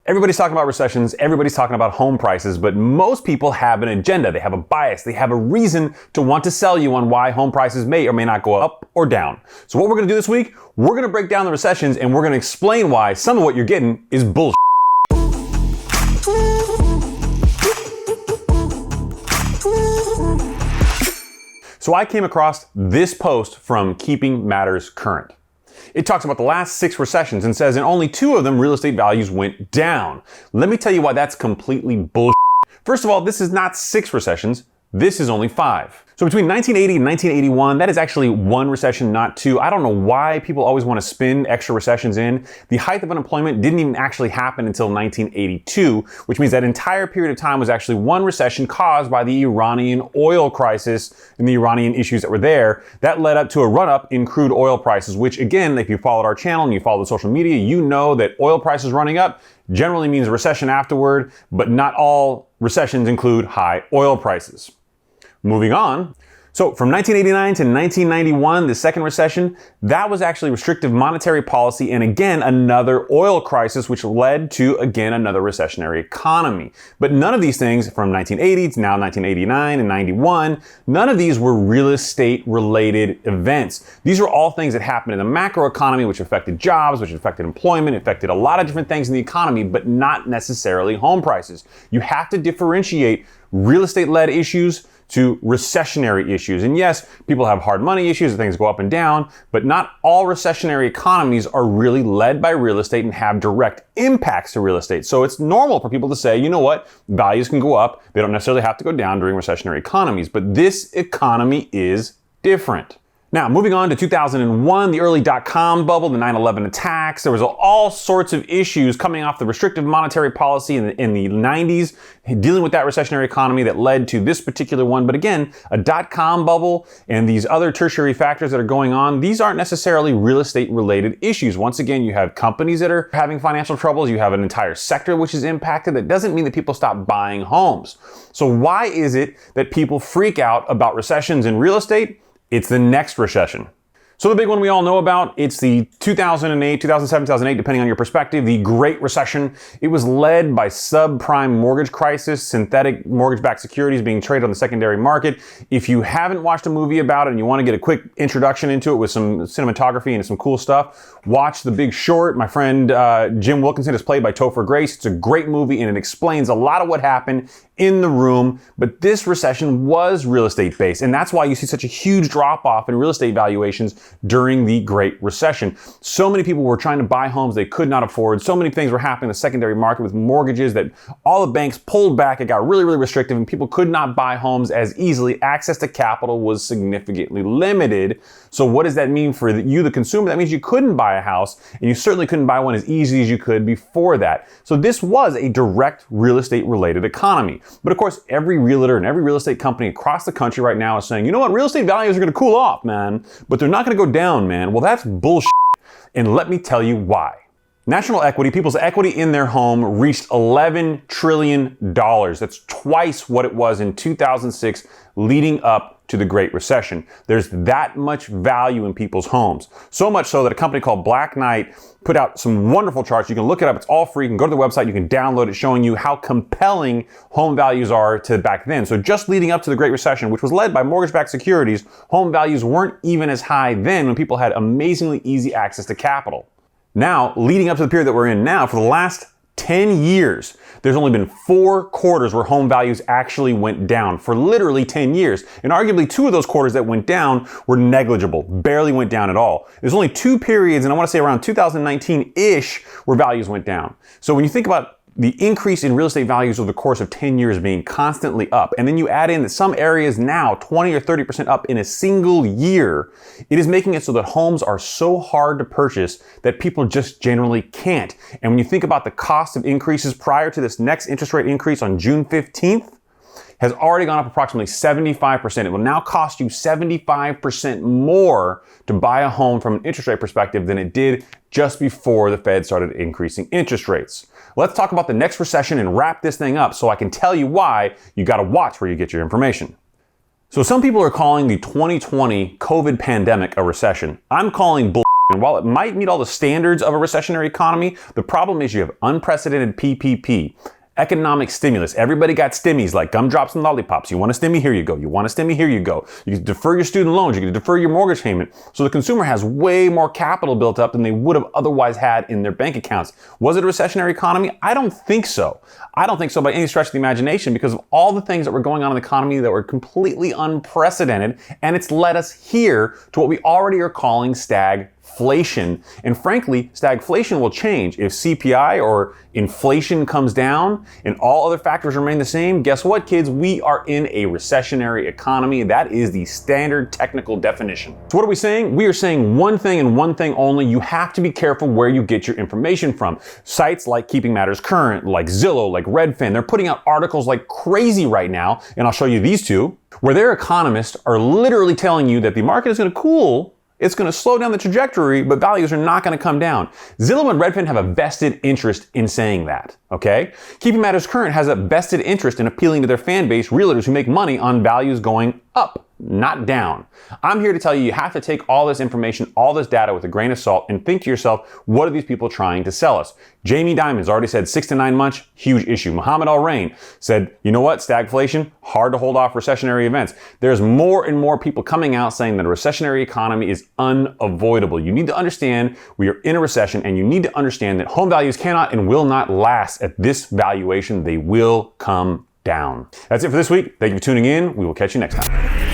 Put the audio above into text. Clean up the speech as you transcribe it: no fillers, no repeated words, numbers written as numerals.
Everybody's talking about recessions, everybody's talking about home prices, but most people have an agenda. They have a bias. They have a reason to want to sell you on why home prices may or may not go up or down. So what we're going to do this week, we're going to break down the recessions and we're going to explain why some of what you're getting is bullshit. So I came across this post from Keeping Matters Current. It talks about the last 6 recessions and says in only 2 of them, real estate values went down. Let me tell you why that's completely bullshit. First of all, this is not 6 recessions. This is only 5. So between 1980 and 1981, that is actually 1 recession, not 2. I don't know why people always want to spin extra recessions in. The height of unemployment didn't even actually happen until 1982, which means that entire period of time was actually 1 recession caused by the Iranian oil crisis and the Iranian issues that were there. That led up to a run-up in crude oil prices, which again, if you followed our channel and you follow the social media, you know that oil prices running up generally means a recession afterward, but not all recessions include high oil prices. Moving on. So from 1989 to 1991, the second recession, that was actually restrictive monetary policy and again, another oil crisis, which led to, again, another recessionary economy. But none of these things from 1980 to now 1989 and 91, none of these were real estate related events. These are all things that happened in the macro economy, which affected jobs, which affected employment, affected a lot of different things in the economy, but not necessarily home prices. You have to differentiate real estate led issues to recessionary issues. And yes, people have hard money issues, things go up and down, but not all recessionary economies are really led by real estate and have direct impacts to real estate. So it's normal for people to say, you know what, values can go up. They don't necessarily have to go down during recessionary economies, but this economy is different. Now, moving on to 2001, the early dot-com bubble, the 9/11 attacks, there was all sorts of issues coming off the restrictive monetary policy in the 90s, dealing with that recessionary economy that led to this particular one. But again, a dot-com bubble and these other tertiary factors that are going on, these aren't necessarily real estate related issues. Once again, you have companies that are having financial troubles, you have an entire sector which is impacted. That doesn't mean that people stop buying homes. So why is it that people freak out about recessions in real estate? It's the next recession. So the big one we all know about, it's the 2008, 2007, 2008, depending on your perspective, the Great Recession. It was led by subprime mortgage crisis, synthetic mortgage-backed securities being traded on the secondary market. If you haven't watched a movie about it and you want to get a quick introduction into it with some cinematography and some cool stuff, watch The Big Short. My friend Jim Wilkinson is played by Topher Grace. It's a great movie and it explains a lot of what happened in the room, but this recession was real estate based, and that's why you see such a huge drop off in real estate valuations during the Great Recession. So many people were trying to buy homes they could not afford. So many things were happening in the secondary market with mortgages that all the banks pulled back. It got really, really restrictive and people could not buy homes as easily. Access to capital was significantly limited. So what does that mean for you, the consumer? That means you couldn't buy a house and you certainly couldn't buy one as easy as you could before that. So this was a direct real estate related economy. But of course, every realtor and every real estate company across the country right now is saying, you know what, real estate values are going to cool off, man, but they're not going to go down, man. Well, that's bullshit. And let me tell you why. National equity, people's equity in their home reached $11 trillion. That's twice what it was in 2006 leading up to the Great Recession. There's that much value in people's homes. So much so that a company called Black Knight put out some wonderful charts. You can look it up. It's all free. You can go to the website. You can download it showing you how compelling home values are to back then. So just leading up to the Great Recession, which was led by mortgage-backed securities, home values weren't even as high then when people had amazingly easy access to capital. Now, leading up to the period that we're in now, for the last 10 years, there's only been 4 quarters where home values actually went down for literally 10 years. And arguably 2 of those quarters that went down were negligible, barely went down at all. There's only 2 periods, and I want to say around 2019-ish, where values went down. So when you think about the increase in real estate values over the course of 10 years being constantly up, and then you add in that some areas now 20 or 30% up in a single year, it is making it so that homes are so hard to purchase that people just generally can't. And when you think about the cost of increases prior to this next interest rate increase on June 15th, has already gone up approximately 75%. It will now cost you 75% more to buy a home from an interest rate perspective than it did just before the Fed started increasing interest rates. Let's talk about the next recession and wrap this thing up so I can tell you why you got to watch where you get your information. So some people are calling the 2020 COVID pandemic a recession. I'm calling bull. And while it might meet all the standards of a recessionary economy, the problem is you have unprecedented PPP. Economic stimulus. Everybody got stimmies like gumdrops and lollipops. You want a stimmy? Here you go. You want a stimmy? Here you go. You can defer your student loans. You can defer your mortgage payment. So the consumer has way more capital built up than they would have otherwise had in their bank accounts. Was it a recessionary economy? I don't think so. I don't think so by any stretch of the imagination because of all the things that were going on in the economy that were completely unprecedented, and it's led us here to what we already are calling stagflation. And frankly, stagflation will change. If CPI or inflation comes down and all other factors remain the same, guess what, kids? We are in a recessionary economy. That is the standard technical definition. So what are we saying? We are saying one thing and one thing only. You have to be careful where you get your information from. Sites like Keeping Matters Current, like Zillow, like Redfin, they're putting out articles like crazy right now, and I'll show you these two, where their economists are literally telling you that the market is going to cool. It's going to slow down the trajectory, but values are not going to come down. Zillow and Redfin have a vested interest in saying that, okay? Keeping Matters Current has a vested interest in appealing to their fan base, realtors who make money on values going up, not down. I'm here to tell you, you have to take all this information, all this data with a grain of salt and think to yourself, what are these people trying to sell us? Jamie Dimon's already said 6 to 9 months, huge issue. Mohammed Al-Rain said, you know what, stagflation, hard to hold off recessionary events. There's more and more people coming out saying that a recessionary economy is unavoidable. You need to understand we are in a recession, and you need to understand that home values cannot and will not last at this valuation. They will come down. That's it for this week. Thank you for tuning in. We will catch you next time.